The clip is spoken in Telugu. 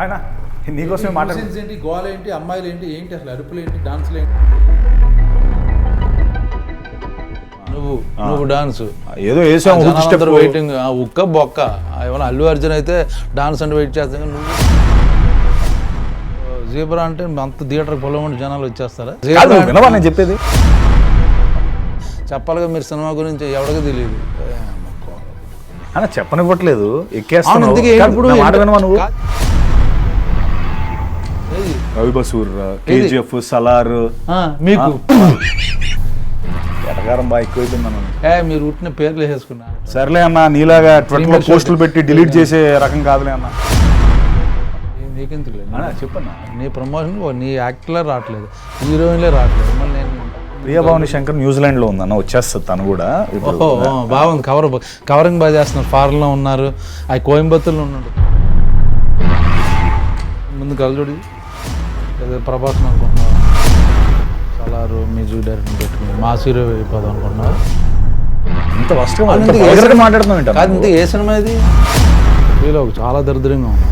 ఆయన నీకోసమే న్యూసెన్స్ ఏంటి, గోల ఏంటి, అమ్మాయిలు ఏంటి, ఏంటి అసలు అరుపులు ఏంటి, డాన్సులు ఏంటి? నువ్వు డాన్స్ ఏదో వేసావు వెయిటింగ్ ఉక్క బొక్క. ఏమన్నా అల్లు అర్జున్ అయితే డాన్స్ అంటే వెయిట్ చేస్తాను. నువ్వు జీబ్రా అంటే అంత థియేటర్ పొలం జనాలు వచ్చేస్తారా? వినవా నేను చెప్పేది? చెప్పాలిగా మీరు సినిమా గురించి ఎవరికి తెలియదు అన్న, చెప్పనివ్వట్లేదు. రవి బసూర్, కేజీఎఫ్, సలార్ మీకు ఎటగారం బాగా ఎక్కువైపోయింది మనం. మీరు ఉట్టిన పేర్లు వేసేసుకున్నా. సర్లే అన్న, నీలాగా ట్విట్టర్లో పోస్టులు పెట్టి డిలీట్ చేసే రకం కాదులే అన్న. నీకెందుకు లేదు చెప్పన్నా, నీ ప్రమోషన్ నీ యాక్టర్లే రావట్లేదు, హీరోయిన్లే రావట్లేదు. మళ్ళీ నేను ప్రియభావని శంకర్ న్యూజిలాండ్లో ఉందన్న, వచ్చేస్తుంది తను కూడా. బాగుంది, కవరింగ్ బాగా చేస్తున్నారు. ఫారెన్లో ఉన్నారు, అది కోయంబత్తూర్లో ఉన్నాడు. ముందు కలజోడి ప్రభాస్ అనుకుంటున్నారు, సలారు మ్యూజిక్ డైరెక్టర్ పెట్టుకుని మాస్ హీరో వెళ్ళిపోదాం అనుకున్నారు. ఇంత ఫస్ట్ మాట్లాడుతున్నాం. కాదు ఇంత ఏ సినిమా ఇది? చాలా దరిద్రంగా ఉంది.